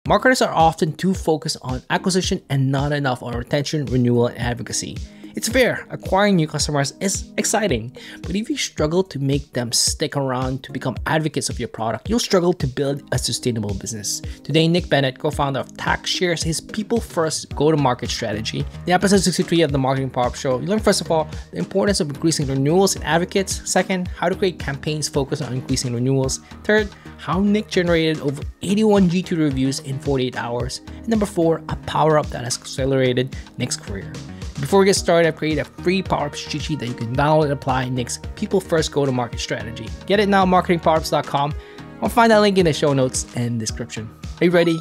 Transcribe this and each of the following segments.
Marketers are often too focused on acquisition and not enough on retention, renewal, and advocacy. It's fair, acquiring new customers is exciting, but if you struggle to make them stick around to become advocates of your product, you'll struggle to build a sustainable business. Today, Nick Bennett, co-founder of Tack, shares his people-first go-to-market strategy. In episode 63 of the Marketing Powerups Show, you learn first of all, the importance of increasing renewals and advocates. Second, how to create campaigns focused on increasing renewals. Third, how Nick generated over 81 G2 reviews in 48 hours. And number 4, a power-up that has accelerated Nick's career. Before we get started, I've created a free Powerups cheat sheet that you can download and apply in Nick's people-first go-to-market strategy. Get it now, marketingpowerups.com. I'll find that link in the show notes and description. Are you ready?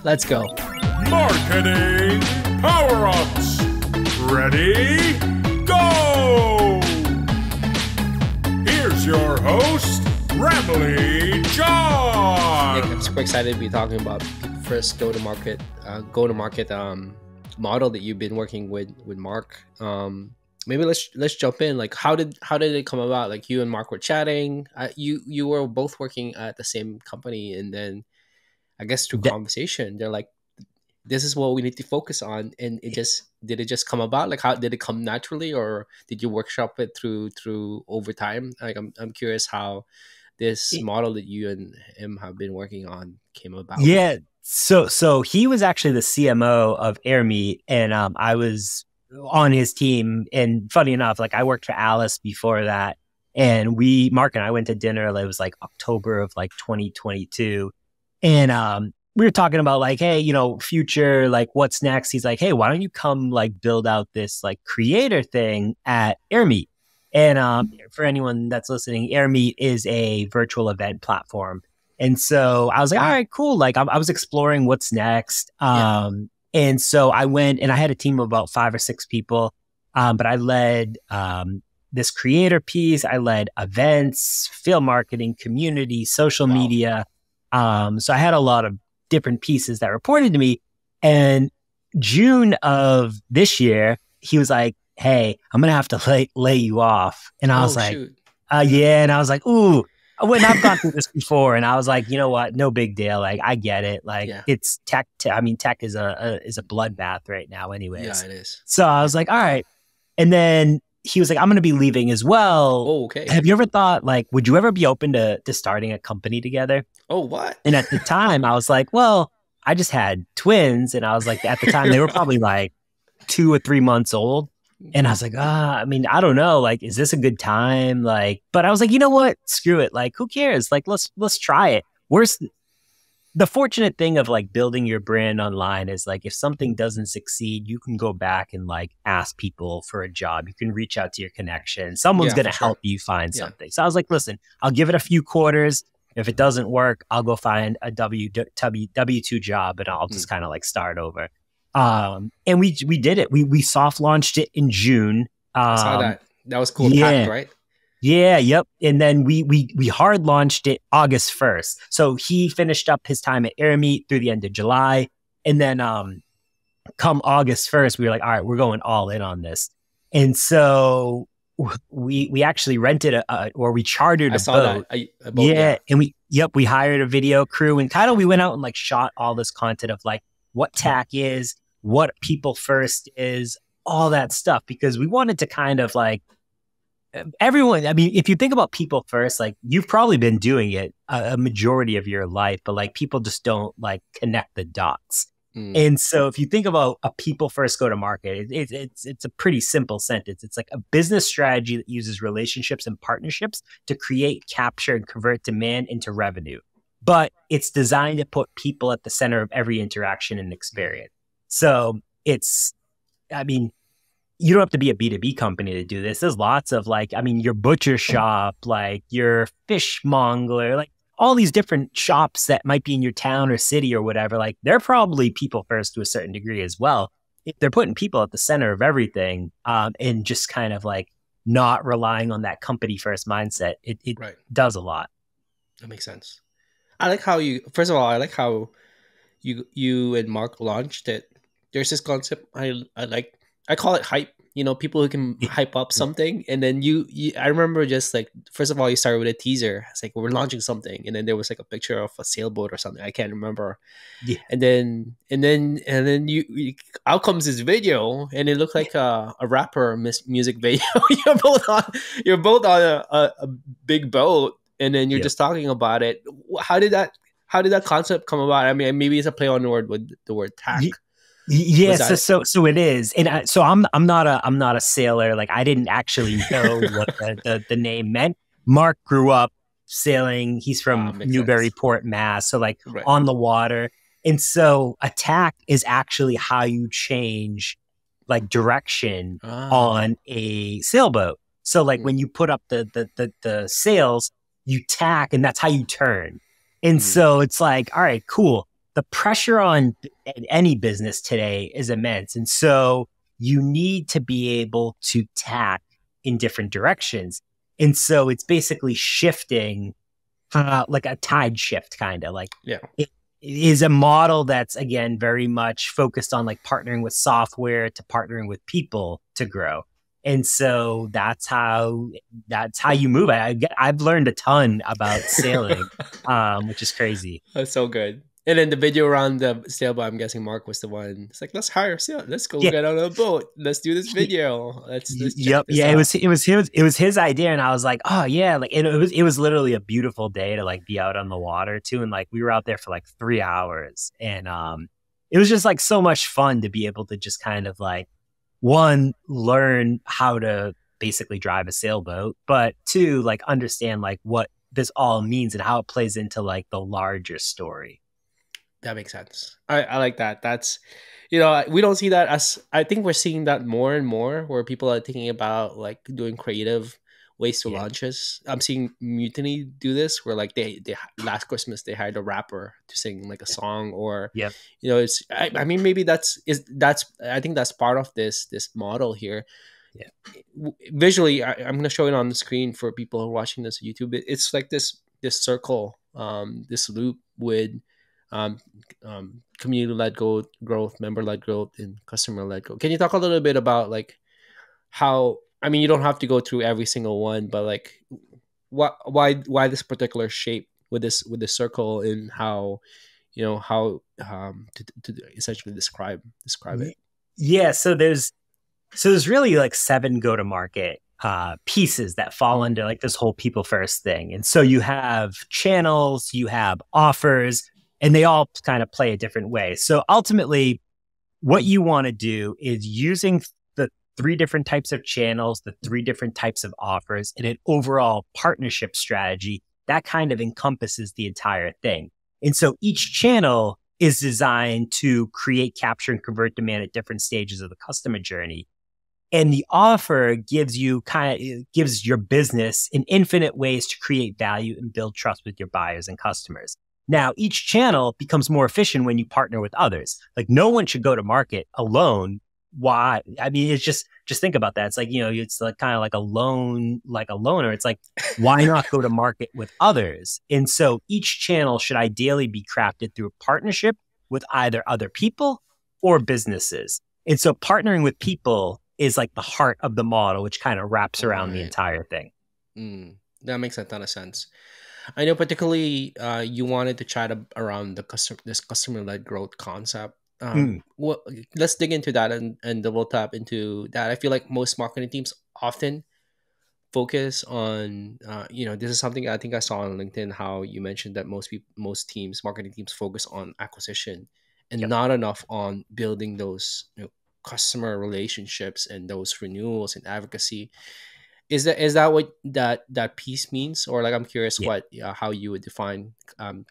Let's go. Marketing Powerups. Ready? Go! Here's your host, Rambly John. Nick, I'm super excited to be talking about people-first go-to-market model that you've been working with Mark. Maybe let's jump in. Like, how did it come about? Like, you and Mark were chatting. You were both working at the same company, and then I guess through conversation, they're like, "This is what we need to focus on." And did it just come about? Like, how did it come naturally, or did you workshop it through over time? Like, I'm curious how this model that you and him have been working on came about. Yeah. So he was actually the CMO of Airmeet, and I was on his team. And funny enough, like, I worked for Alyce before that, and Mark and I went to dinner. It was like October of like 2022, and we were talking about like, hey, future, like, what's next? He's like, hey, why don't you come like build out this like creator thing at Airmeet? And for anyone that's listening, Airmeet is a virtual event platform. And so I was like, all right, cool. Like, I was exploring what's next. And so I went, and I had a team of about 5 or 6 people. But I led this creator piece. I led events, field marketing, community, social media. So I had a lot of different pieces that reported to me. And June of this year, he was like, hey, I'm going to have to lay you off. And I was like, yeah. And I was like, ooh. I've gone through this before, and I was like, you know what? No big deal. Like, I get it. Like, it's tech. Tech is a bloodbath right now, anyways. Yeah, it is. So I was like, all right. And then he was like, I'm going to be leaving as well. Oh, okay. Have you ever thought, like, would you ever be open to starting a company together? Oh, what? And at the time, I was like, well, I just had twins, and I was like, at the time, they were probably like 2 or 3 months old. And I was like, I don't know. Like, is this a good time? Like, but I was like, you know what? Screw it. Like, who cares? Like, let's try it. The fortunate thing of like building your brand online is like, if something doesn't succeed, you can go back and like ask people for a job. You can reach out to your connection. Someone's going to help you find something. So I was like, listen, I'll give it a few quarters. If it doesn't work, I'll go find a W2 job, and I'll just kind of like start over. And we did it. We soft launched it in June. I saw that. That was cool. Yeah. Tack, right? Yeah. Yep. And then we hard launched it August 1st. So he finished up his time at Airmeet through the end of July. And then, come August 1st, we were like, all right, we're going all in on this. And so we actually rented we chartered a boat. A boat. Yeah. And we hired a video crew, and kind of we went out and like shot all this content of like what Tack is, what people first is, all that stuff, because we wanted to kind of like everyone. I mean, if you think about people first, like, you've probably been doing it a majority of your life, but like people just don't like connect the dots. And so if you think about a people first go to market, it's a pretty simple sentence. It's like a business strategy that uses relationships and partnerships to create, capture, and convert demand into revenue. But it's designed to put people at the center of every interaction and experience. So you don't have to be a B2B company to do this. There's lots of your butcher shop, like your fishmonger, like all these different shops that might be in your town or city or whatever. Like, they're probably people first to a certain degree as well. If they're putting people at the center of everything, and just kind of like not relying on that company first mindset, it does a lot. That makes sense. I like how you and Mark launched it. There's this concept I like I call it hype. People who can hype up something, and then I remember just like first of all, you started with a teaser. It's like we're launching something, and then there was like a picture of a sailboat or something. I can't remember. Yeah. And then out comes this video, and it looked like a rapper music video. You're both on a big boat, and then you're just talking about it. How did that concept come about? I mean, maybe it's a play on the word with the word tack. Yes, so it is, and I'm not a sailor. Like I didn't actually know what the name meant. Mark grew up sailing. He's from Newburyport, Mass. So like on the water, and so a tack is actually how you change like direction on a sailboat. So like when you put up the sails, you tack, and that's how you turn. And so it's like, all right, cool. The pressure on any business today is immense. And so you need to be able to tack in different directions. And so it's basically shifting like a tide shift, kind of like it is a model that's, again, very much focused on like partnering with software to partnering with people to grow. And so that's how you move. I've learned a ton about sailing, which is crazy. That's so good. And then the video around the sailboat, I'm guessing Mark was the one. It's like, let's hire a sail. Let's go get on a boat. Let's do this video. Let's yep. Yeah, it was his idea, and I was like, oh yeah, like it was literally a beautiful day to like be out on the water too, and like we were out there for like 3 hours, and it was just like so much fun to be able to just kind of like learn how to basically drive a sailboat, but two, like understand like what this all means and how it plays into like the larger story. That makes sense. I like that. That's, we don't see that I think we're seeing that more and more where people are thinking about like doing creative ways to launches. I'm seeing Mutiny do this where like they last Christmas they hired a rapper to sing like a song or, it's, I mean, maybe I think that's part of this model here. Yeah. Visually, I'm going to show it on the screen for people who are watching this on YouTube. It's like this circle, this loop with, community-led growth, member-led growth, and customer-led growth. Can you talk a little bit about like how? I mean, you don't have to go through every single one, but like, why this particular shape with this circle and how, how to essentially describe it. Yeah. So there's really like 7 go-to-market pieces that fall under like this whole people first thing, and so you have channels, you have offers. And they all kind of play a different way. So ultimately, what you want to do is using the 3 different types of channels, the 3 different types of offers, and an overall partnership strategy that kind of encompasses the entire thing. And so each channel is designed to create, capture, and convert demand at different stages of the customer journey. And the offer gives your business an infinite ways to create value and build trust with your buyers and customers. Now, each channel becomes more efficient when you partner with others. Like no one should go to market alone. Why? I mean, it's just think about that. It's like, it's like kind of like a loner. It's like, why not go to market with others? And so each channel should ideally be crafted through a partnership with either other people or businesses. And so partnering with people is like the heart of the model, which kind of wraps around the entire thing. That makes a ton of sense. I know particularly you wanted to chat around this customer-led growth concept. Let's dig into that and double tap into that. I feel like most marketing teams often focus on, this is something I think I saw on LinkedIn, how you mentioned that most marketing teams focus on acquisition and not enough on building those customer relationships and those renewals and advocacy. Is that what that piece means? Or like, I'm curious how you would define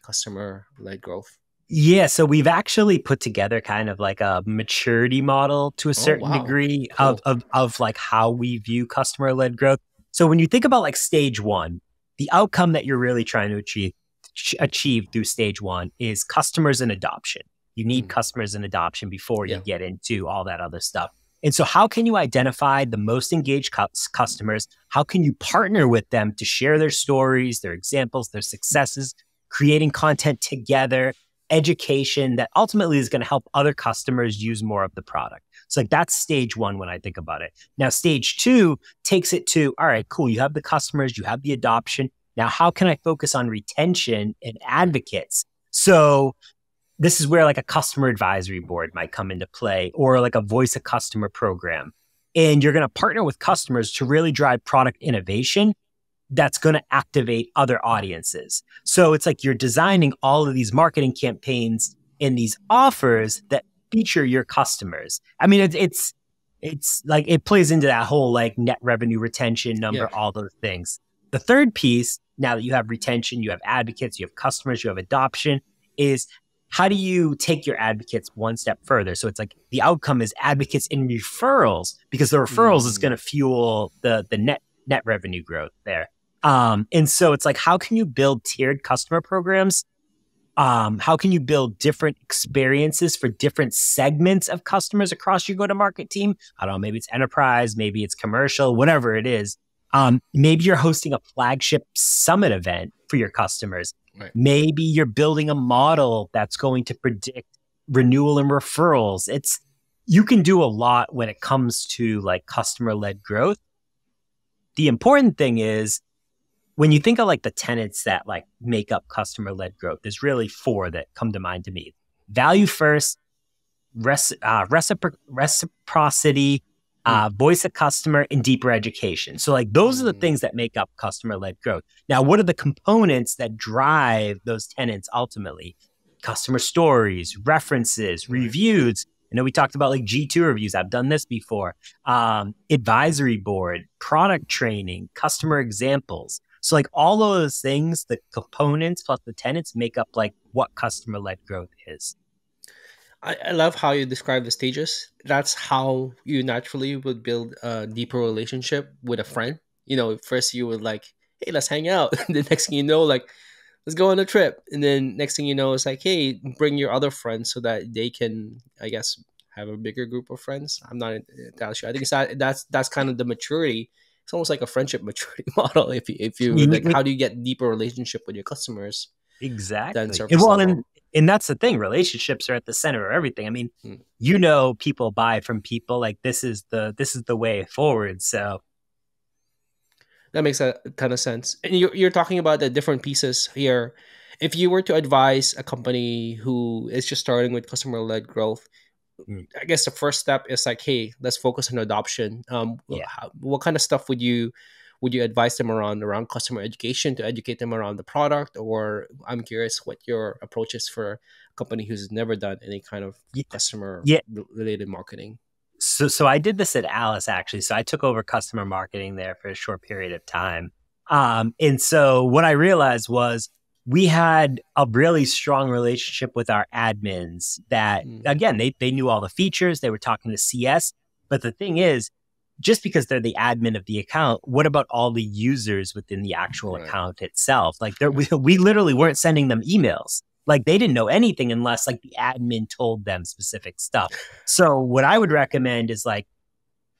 customer-led growth. Yeah, so we've actually put together kind of like a maturity model to a certain degree of like how we view customer-led growth. So when you think about like stage 1, the outcome that you're really trying to achieve through stage 1 is customers and adoption. You need customers and adoption before you get into all that other stuff. And so how can you identify the most engaged customers? How can you partner with them to share their stories, their examples, their successes, creating content together, education that ultimately is going to help other customers use more of the product? So like that's stage one when I think about it. Now, stage two takes it to, all right, cool. You have the customers, you have the adoption. Now, how can I focus on retention and advocates? So this is where like a customer advisory board might come into play, or like a voice of customer program. And you're going to partner with customers to really drive product innovation that's going to activate other audiences. So it's like you're designing all of these marketing campaigns and these offers that feature your customers. I mean, it's like it plays into that whole like net revenue retention number, all those things. The third piece, now that you have retention, you have advocates, you have customers, you have adoption, is how do you take your advocates one step further? So it's like the outcome is advocates and referrals, because the referrals is going to fuel the net revenue growth there. And so it's like, how can you build tiered customer programs? How can you build different experiences for different segments of customers across your go-to-market team? I don't know, maybe it's enterprise, maybe it's commercial, whatever it is. Maybe you're hosting a flagship summit event for your customers. Right. Maybe you're building a model that's going to predict renewal and referrals. You can do a lot when it comes to like customer-led growth. The important thing is, when you think of like the tenets that like make up customer-led growth, there's really 4 that come to mind to me. Value first, reciprocity, voice of customer, and deeper education. So like those are the things that make up customer-led growth. Now, what are the components that drive those tenets ultimately? Customer stories, references, reviews. I know we talked about like G2 reviews. I've done this before. Advisory board, product training, customer examples. So like all of those things, the components plus the tenets make up like what customer-led growth is. I love how you describe the stages. That's how you naturally would build a deeper relationship with a friend. You know, first you would like, hey, let's hang out. The next thing you know, like, let's go on a trip. And then next thing you know, it's like, hey, bring your other friends so that they can, I guess, have a bigger group of friends. I'm not entirely sure. I think that's kind of the maturity. It's almost like a friendship maturity model. If you like, how do you get deeper relationship with your customers? Exactly. And that's the thing. Relationships are at the center of everything. I mean, you know, people buy from people. Like this is the way forward. So that makes a ton of sense. And you're talking about the different pieces here. If you were to advise a company who is just starting with customer-led growth, I guess the first step is like, hey, let's focus on adoption. What kind of stuff would you advise them around customer education to educate them around the product? Or I'm curious what your approach is for a company who's never done any kind of customer related marketing. So I did this at Alyce, actually. So I took over customer marketing there for a short period of time. And so what I realized was we had a really strong relationship with our admins that, again, they knew all the features. They were talking to CS. But the thing is, just because they're the admin of the account, what about all the users within the actual account itself? Like we literally weren't sending them emails. Like they didn't know anything unless like the admin told them specific stuff. So what I would recommend is like,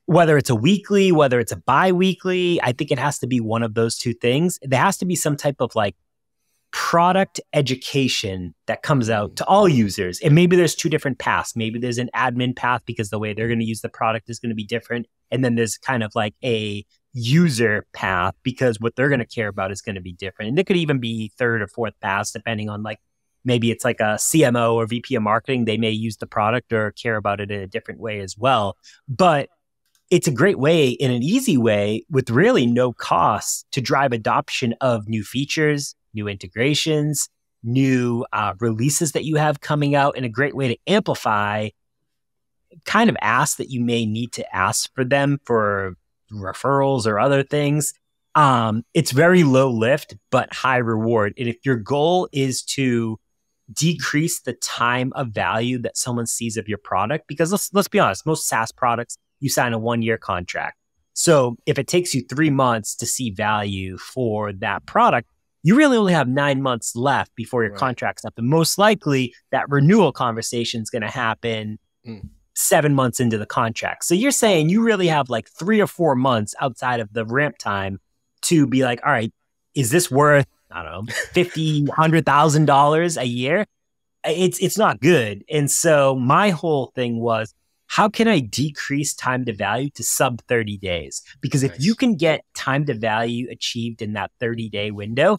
whether it's a weekly, whether it's a bi-weekly, I think it has to be one of those two things. There has to be some type of like product education that comes out to all users. And maybe there's 2 different paths. Maybe there's an admin path because the way they're going to use the product is going to be different. And then there's kind of like a user path because what they're going to care about is going to be different. And there could even be 3rd or 4th paths depending on like, maybe it's like a CMO or VP of marketing. They may use the product or care about it in a different way as well. But it's a great way, in an easy way, with really no cost to drive adoption of new features, new integrations, new releases that you have coming out, and a great way to amplify kind of ask that you may need to ask for them for referrals or other things. It's very low lift, but high reward. And if your goal is to decrease the time of value that someone sees of your product, because let's be honest, most SaaS products, you sign a 1-year contract. So if it takes you 3 months to see value for that product, you really only have 9 months left before your contract's up. And most likely that renewal conversation is going to happen 7 months into the contract. So you're saying you really have like 3 or 4 months outside of the ramp time to be like, all right, is this worth, I don't know, $50,000, $100,000 a year? It's not good. And so my whole thing was, how can I decrease time to value to sub 30 days? Because if you can get time to value achieved in that 30-day window,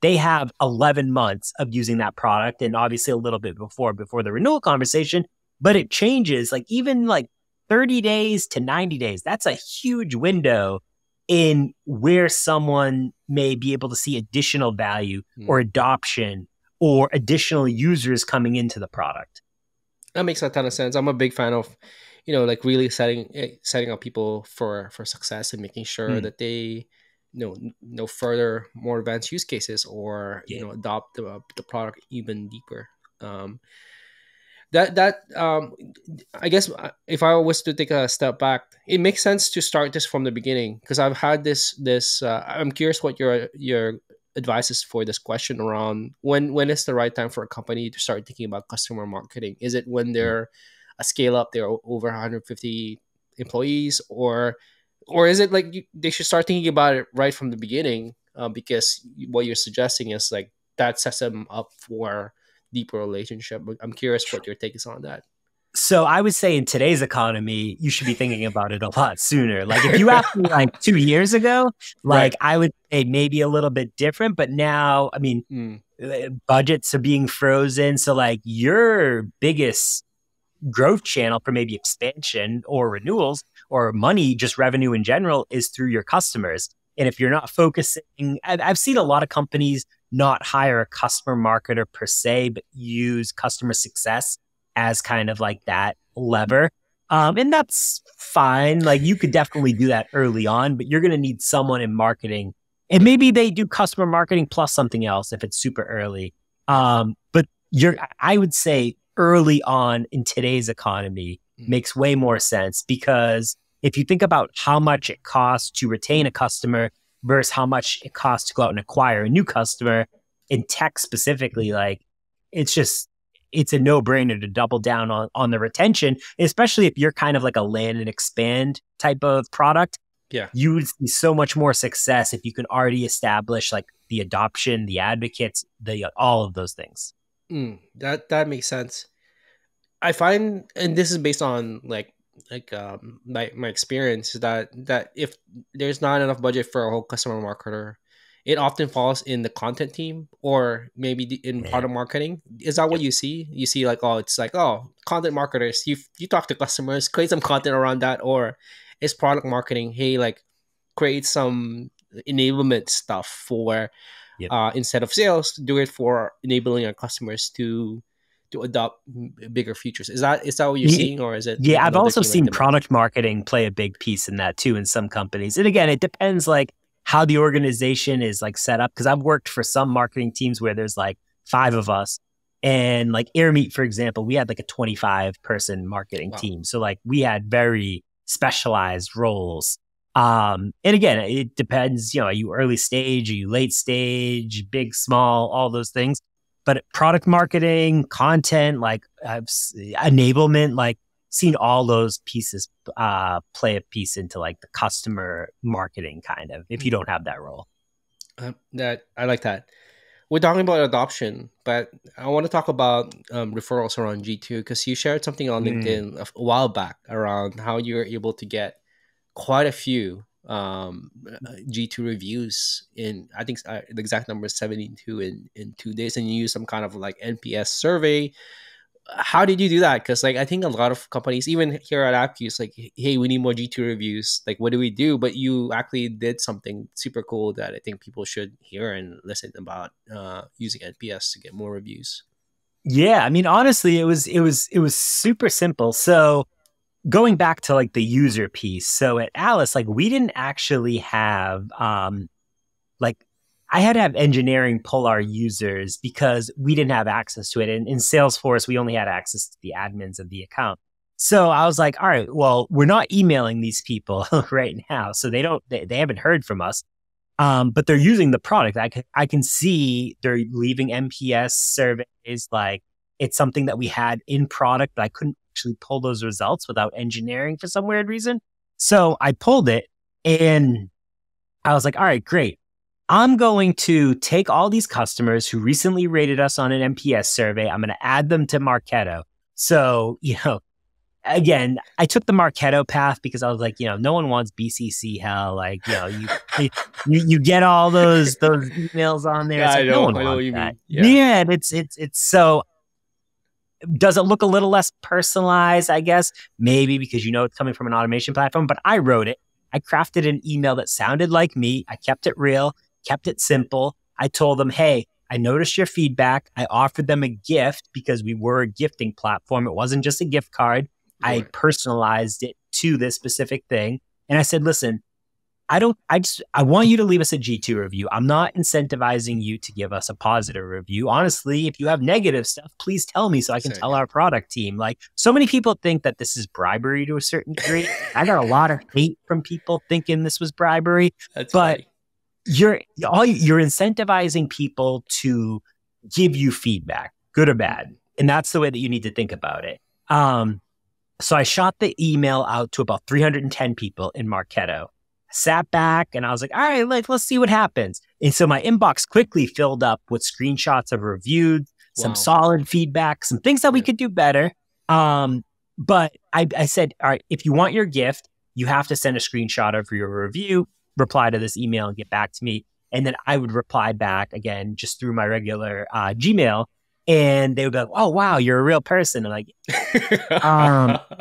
they have 11 months of using that product, and obviously a little bit before the renewal conversation, but it changes like even like 30 days to 90 days. That's a huge window in where someone may be able to see additional value or adoption or additional users coming into the product. That makes a ton of sense. I'm a big fan of, like really setting up people for success and making sure that they know further more advanced use cases or adopt the product even deeper. I guess if I was to take a step back, it makes sense to start this from the beginning, because I've had this I'm curious what your advice is for this question around when is the right time for a company to start thinking about customer marketing. Is it when they're a scale up, they're over 150 employees, or is it like they should start thinking about it right from the beginning, because what you're suggesting is like that sets them up for deeper relationship. I'm curious what your take is on that. So I would say in today's economy, you should be thinking about it a lot sooner. Like if you asked me like 2 years ago, like I would say maybe a little bit different, but now, I mean, budgets are being frozen. So like your biggest growth channel for maybe expansion or renewals or money, just revenue in general, is through your customers. And if you're not focusing, I've seen a lot of companies not hire a customer marketer per se, but use customer success as kind of like that lever. And that's fine. Like you could definitely do that early on, but you're going to need someone in marketing. And maybe they do customer marketing plus something else if it's super early. But I would say early on in today's economy makes way more sense, because if you think about how much it costs to retain a customer versus how much it costs to go out and acquire a new customer, in tech specifically, like it's a no-brainer to double down on the retention, especially if you're kind of like a land and expand type of product. Yeah. You would see so much more success if you can already establish like the adoption, the advocates, all of those things. That makes sense. I find, and this is based on my experience, that if there's not enough budget for a whole customer marketer, it often falls in the content team or maybe in product marketing. Is that what you see? You see like, content marketers, you talk to customers, create some content around that, or is product marketing, hey, like create some enablement stuff for instead of sales, do it for enabling our customers to adopt bigger features. Is that what you're seeing, or is it? Yeah, I've also seen product marketing play a big piece in that too in some companies. And again, it depends like how the organization is like set up, because I've worked for some marketing teams where there's like 5 of us, and like Airmeet, for example, we had like a 25-person marketing team. So like we had very specialized roles. And again, it depends, are you early stage, are you late stage, big, small, all those things. But product marketing, content, like enablement, like seen all those pieces play a piece into like the customer marketing kind of, if you don't have that role. That I like that. We're talking about adoption, but I want to talk about referrals around G2, because you shared something on LinkedIn a while back around how you were able to get quite a few G2 reviews in, I think the exact number is 72 in 2 days, and you use some kind of like NPS survey. How did you do that? Because like I think a lot of companies, even here at AppQ, like, hey, we need more G2 reviews. Like, what do we do? But you actually did something super cool that I think people should hear and listen about, using NPS to get more reviews. Yeah, I mean, honestly, it was super simple. So going back to like the user piece. So at Alyce, like we didn't actually have I had to have engineering pull our users because we didn't have access to it. And in Salesforce, we only had access to the admins of the account. So I was like, all right, well, we're not emailing these people right now. So they haven't heard from us, but they're using the product. I can see they're leaving NPS surveys. Like it's something that we had in product, but I couldn't actually pull those results without engineering for some weird reason. So I pulled it and I was like, all right, great. I'm going to take all these customers who recently rated us on an NPS survey. I'm going to add them to Marketo. So, again, I took the Marketo path because I was like, no one wants BCC hell. Like, you get all those emails on there. Yeah, It's like, no one I know what wants you that. mean. Yeah. Yeah, and it's so. Does it look a little less personalized? I guess maybe because it's coming from an automation platform. But I wrote it. I crafted an email that sounded like me. I kept it real, kept it simple. I told them, hey, I noticed your feedback. I offered them a gift because we were a gifting platform. It wasn't just a gift card. Right. I personalized it to this specific thing. And I said, listen, I want you to leave us a G2 review. I'm not incentivizing you to give us a positive review. Honestly, if you have negative stuff, please tell me so I can tell our product team. Like, so many people think that this is bribery to a certain degree. I got a lot of hate from people thinking this was bribery. That's but funny. You're incentivizing people to give you feedback, good or bad. And that's the way that you need to think about it. So I shot the email out to about 310 people in Marketo. Sat back and I was like, all right, let's see what happens. And so my inbox quickly filled up with screenshots of reviews, some solid feedback, some things that we could do better. But I said, all right, if you want your gift, you have to send a screenshot of your review, reply to this email and get back to me. And then I would reply back again, just through my regular Gmail. And they would be like, oh, wow, you're a real person. I'm like,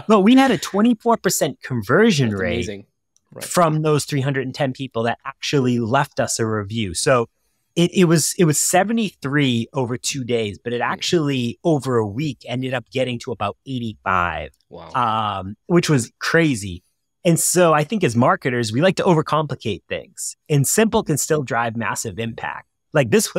but we had a 24% conversion rate. Amazing. Right. From those 310 people that actually left us a review. So it was 73 over 2 days, but it actually over a week ended up getting to about 85. Wow. Which was crazy. And so I think as marketers, we like to overcomplicate things, and simple can still drive massive impact. Like this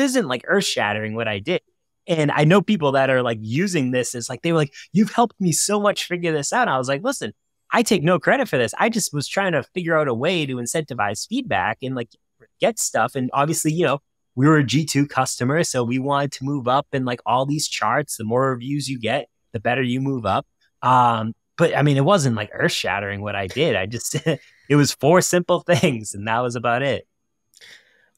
isn't like earth shattering what I did. And I know people that are like using this as like, they were like, you've helped me so much figure this out. I was like, listen, I take no credit for this. I just was trying to figure out a way to incentivize feedback and like get stuff. And obviously, we were a G2 customer, so we wanted to move up in like all these charts. The more reviews you get, the better you move up. But I mean, it wasn't like earth shattering what I did. I just, it was 4 simple things and that was about it.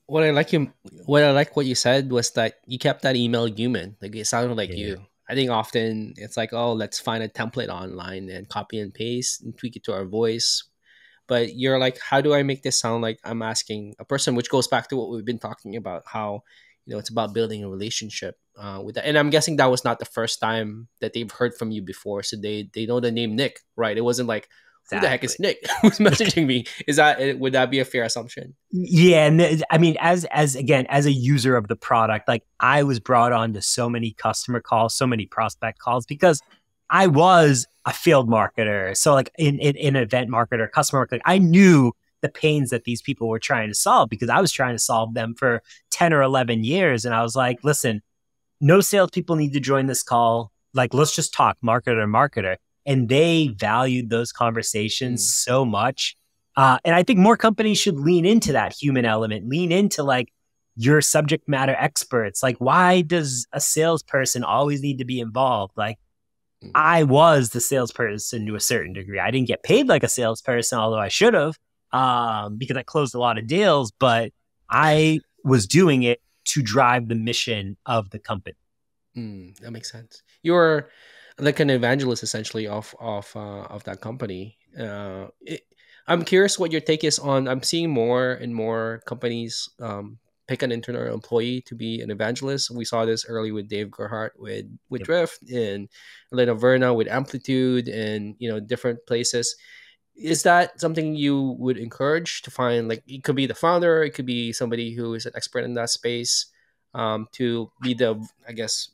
What I like what you said was that you kept that email human. Like it sounded like you. I think often it's like, oh, let's find a template online and copy and paste and tweak it to our voice. But you're like, how do I make this sound like I'm asking a person, which goes back to what we've been talking about, how, it's about building a relationship with that. And I'm guessing that was not the first time that they've heard from you before. So they know the name Nick, right? It wasn't like, who the heck is Nick? Who's messaging me? Would that be a fair assumption? Yeah. And I mean, as a user of the product, like I was brought on to so many customer calls, so many prospect calls, because I was a field marketer. So like in event marketer, customer marketer, I knew the pains that these people were trying to solve because I was trying to solve them for 10 or 11 years. And I was like, listen, no salespeople need to join this call. Like, let's just talk marketer to marketer. And they valued those conversations so much. And I think more companies should lean into that human element, lean into like your subject matter experts. Like, why does a salesperson always need to be involved? Like, I was the salesperson to a certain degree. I didn't get paid like a salesperson, although I should have, because I closed a lot of deals, but I was doing it to drive the mission of the company. That makes sense. You're like an evangelist essentially of that company. I'm curious what your take is on. I'm seeing more and more companies pick an internal employee to be an evangelist. We saw this early with Dave Gerhardt with Drift, and Elena Verna with Amplitude, and different places. Is that something you would encourage to find? Like, it could be the founder, it could be somebody who is an expert in that space, to be the, I guess,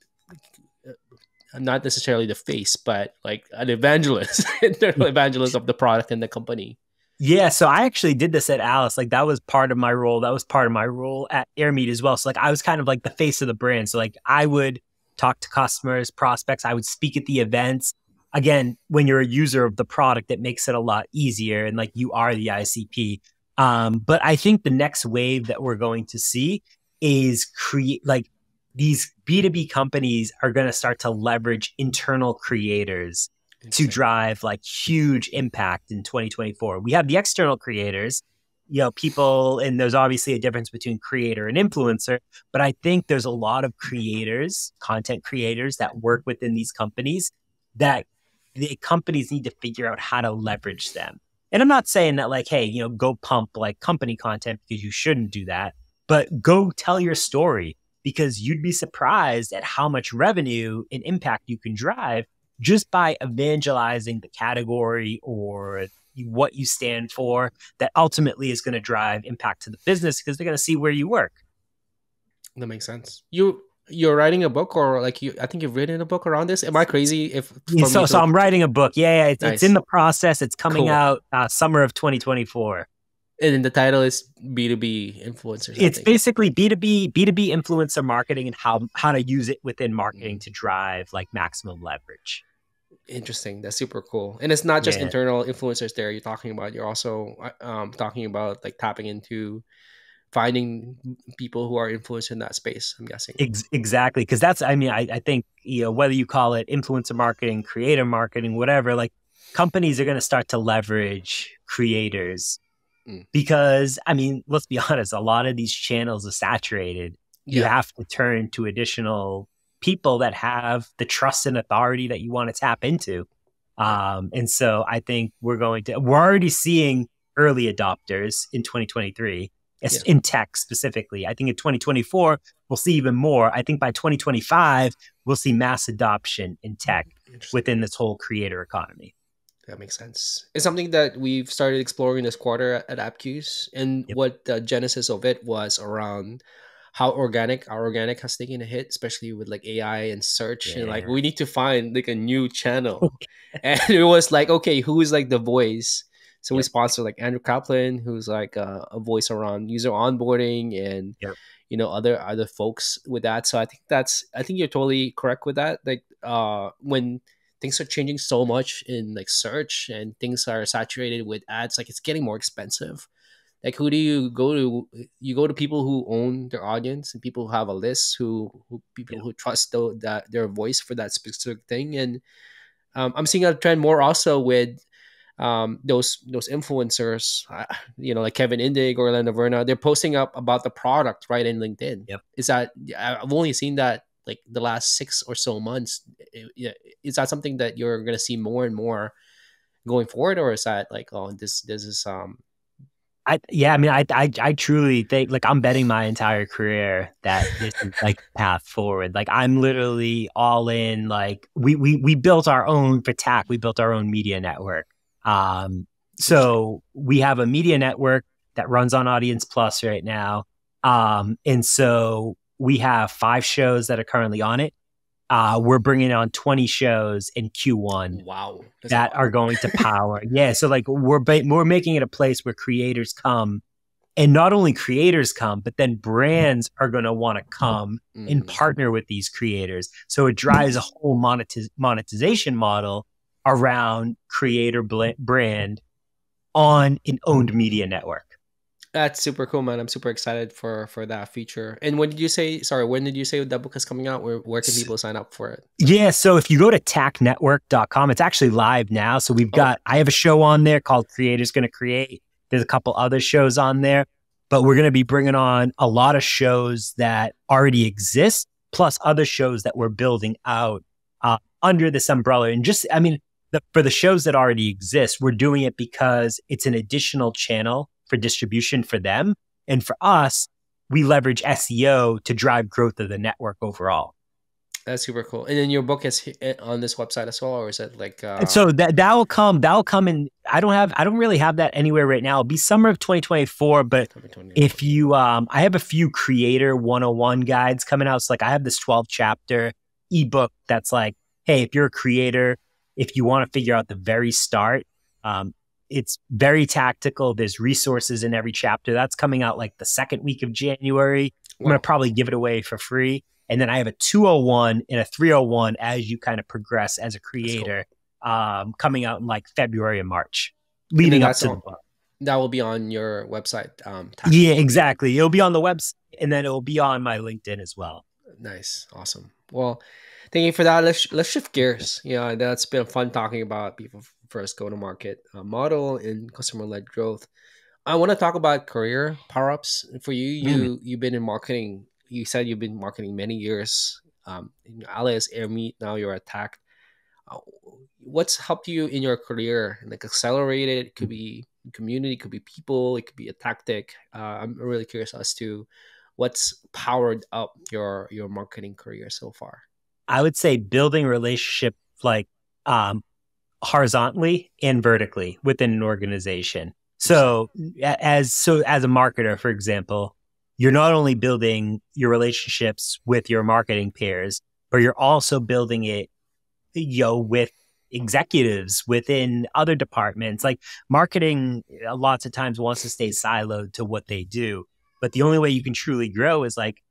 not necessarily the face, but like an evangelist, internal evangelist of the product and the company. Yeah, so I actually did this at Alyce. Like that was part of my role. That was part of my role at Airmeet as well. So like I was kind of like the face of the brand. So like I would talk to customers, prospects. I would speak at the events. Again, when you're a user of the product, it makes it a lot easier. And like you are the ICP. But I think the next wave that we're going to see is these B2B companies are going to start to leverage internal creators to drive like huge impact in 2024. We have the external creators, people, and there's obviously a difference between creator and influencer, but I think there's a lot of creators, content creators that work within these companies that the companies need to figure out how to leverage them. And I'm not saying that like, hey, go pump like company content because you shouldn't do that, but go tell your story, because you'd be surprised at how much revenue and impact you can drive just by evangelizing the category or what you stand for, that ultimately is going to drive impact to the business because they're going to see where you work. That makes sense. You're writing a book, or like I think you've written a book around this. Am I crazy? So I'm writing a book. Yeah, Nice. It's in the process. It's coming Cool. out summer of 2024. And then the title is B2B influencers. It's basically B2B influencer marketing and how to use it within marketing to drive like maximum leverage. Interesting. That's super cool. And it's not just internal influencers there you're talking about. You're also talking about like tapping into finding people who are influenced in that space, I'm guessing. Exactly. Because that's, I think, whether you call it influencer marketing, creator marketing, whatever, like companies are going to start to leverage creators because, let's be honest, a lot of these channels are saturated. You have to turn to additional people that have the trust and authority that you want to tap into. And so I think we're already seeing early adopters in 2023. In tech specifically. I think in 2024, we'll see even more. I think by 2025, we'll see mass adoption in tech within this whole creator economy. That makes sense. It's something that we've started exploring this quarter at AppQs. And what the genesis of it was around how our organic has taken a hit, especially with like AI and search. And like, we need to find like a new channel. And it was like, okay, who is like the voice? So we sponsor like Andrew Kaplan, who's like a voice around user onboarding and other folks with that. So I think you're totally correct with that. Like when things are changing so much in like search and things are saturated with ads, like it's getting more expensive. Like who do you go to? You go to people who own their audience and people who have a list, who trust their voice for that specific thing. And I'm seeing a trend more also with those influencers, like Kevin Indig or Orlando Verna, they're posting up about the product right in LinkedIn. Is that, I've only seen that like the last 6 or so months. Is that something that you're going to see more and more going forward, or is that like, oh, this is I truly think, like, I'm betting my entire career that this is like the path forward. Like, I'm literally all in. Like, we built our own for Tack. We built our own media network. So we have a media network that runs on Audience Plus right now. And so we have 5 shows that are currently on it. We're bringing on 20 shows in Q1. Wow. That are going to power. So like we're making it a place where creators come, and not only creators come, but then brands are going to want to come and partner with these creators. So it drives a whole monetization model around creator brand on an owned media network. That's super cool, man. I'm super excited for that feature. And when did you say that book is coming out? Where can people sign up for it? Yeah, so if you go to tacknetwork.com, it's actually live now. So I have a show on there called Creators Gonna Create. There's a couple other shows on there, but we're going to be bringing on a lot of shows that already exist, plus other shows that we're building out under this umbrella. And for the shows that already exist, we're doing it because it's an additional channel for distribution for them. And for us, we leverage SEO to drive growth of the network overall. That's super cool. And then your book is on this website as well, or is it like? So that will come in. I don't really have that anywhere right now. It'll be summer of 2024. But if you, I have a few creator 101 guides coming out. So like I have this 12 chapter ebook that's like, hey, if you're a creator, if you want to figure out the very start, it's very tactical. There's resources in every chapter. That's coming out like the second week of January. I'm going to probably give it away for free. And then I have a 201 and a 301 as you kind of progress as a creator, coming out in like February and March, leading up to the book. That will be on your website. Yeah, exactly. It'll be on the website, and then it'll be on my LinkedIn as well. Nice. Awesome. Well, thank you for that. Let's shift gears. Yeah, that's been fun talking about people first go-to-market model and customer-led growth. I want to talk about career Powerups. For you, you've been in marketing. You said you've been marketing many years. In Alyce, Airmeet, now you're at Tack. what's helped you in your career, like accelerated? It could be community, it could be people, it could be a tactic. I'm really curious as to what's powered up your marketing career so far. I would say building relationship like horizontally and vertically within an organization. So as a marketer, for example, you're not only building your relationships with your marketing peers, but you're also building it, with executives within other departments. Like marketing, lots of times wants to stay siloed to what they do. But the only way you can truly grow is like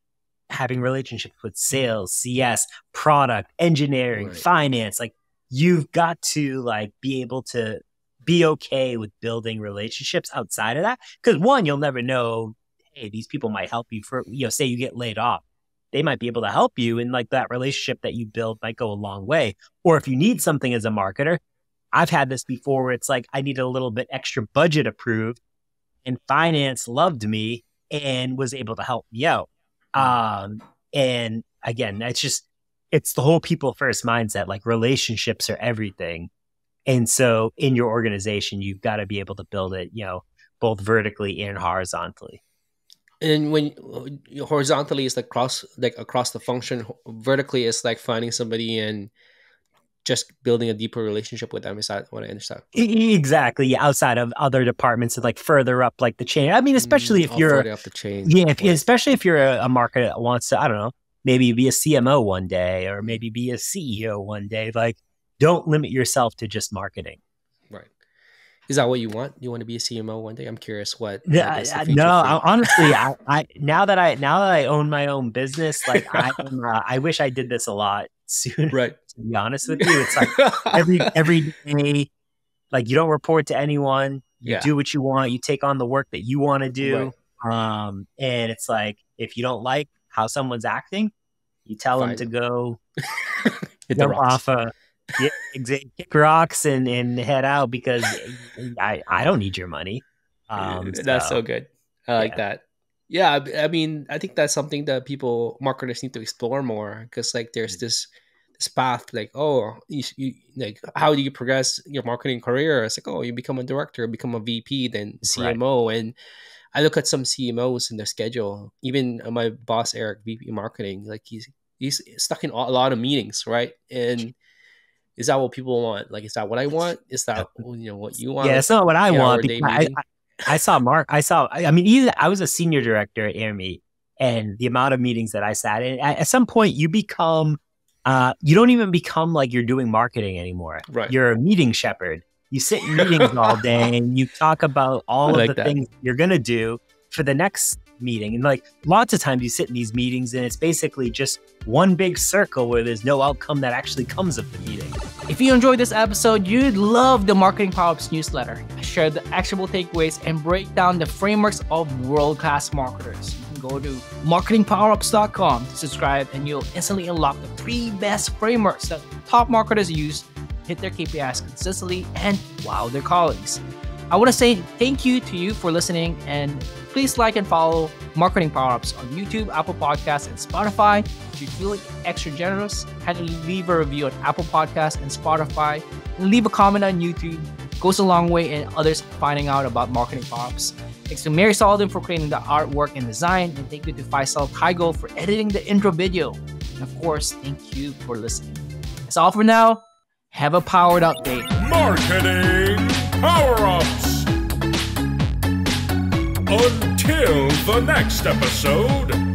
having relationships with sales, CS, product, engineering, finance. Like you've got to like be able to be okay with building relationships outside of that. Because one, you'll never know, hey, these people might help you for, say you get laid off. They might be able to help you, and like that relationship that you build might go a long way. Or if you need something as a marketer, I've had this before where it's like I needed a little bit extra budget approved, and finance loved me and was able to help me out. And again, it's the whole people first mindset. Like relationships are everything. And so in your organization, you've got to be able to build it, both vertically and horizontally. And when horizontally is like across the function, vertically is like finding somebody and just building a deeper relationship with them. Is that what I understand? Exactly. Yeah. Outside of other departments and like further up like the chain. I mean, especially if you're further up the chain. Yeah. Especially if you're a marketer that wants to, I don't know, maybe be a CMO one day or maybe be a CEO one day. Like don't limit yourself to just marketing. Right. Is that what you want? You want to be a CMO one day? I'm curious what. Honestly, I now that I own my own business, like I wish I did this a lot sooner. Right. To be honest with you, it's like every day, like you don't report to anyone. You do what you want. You take on the work that you want to do. Right. And it's like if you don't like how someone's acting, you tell them to go jump off kick rocks and head out because I don't need your money. That's so good. I like that. Yeah, I mean, I think that's something that marketers need to explore more because like there's this path like, oh, you like how do you progress your marketing career? It's like, oh, you become a director, become a VP, then CMO. Right. And I look at some CMOs in their schedule. Even my boss Eric, VP marketing, like he's stuck in a lot of meetings, right? And is that what people want? Like, is that what I want? Is that what you want? Yeah, it's not what I want. I saw Mark. I mean, I was a senior director at Airmeet, and the amount of meetings that I sat in. At some point, you become, you don't even become like you're doing marketing anymore. Right. You're a meeting shepherd. You sit in meetings all day, and you talk about all of the things you're gonna do for the next meeting. And like lots of times, you sit in these meetings, and it's basically just one big circle where there's no outcome that actually comes of the meeting. If you enjoyed this episode, you'd love the Marketing Powerups newsletter. I share the actionable takeaways and break down the frameworks of world-class marketers. You can go to marketingpowerups.com to subscribe and you'll instantly unlock the 3 best frameworks that top marketers use to hit their KPIs consistently and wow their colleagues. I want to say thank you to you for listening, and please like and follow Marketing Powerups on YouTube, Apple Podcasts, and Spotify. If you're feeling extra generous, kindly leave a review on Apple Podcasts and Spotify, and leave a comment on YouTube. It goes a long way in others finding out about Marketing Powerups. Thanks to Mary Sullivan for creating the artwork and design, and thank you to Faisal Kaigo for editing the intro video. And of course, thank you for listening. That's all for now. Have a powered up day. Marketing Powerups. Until the next episode.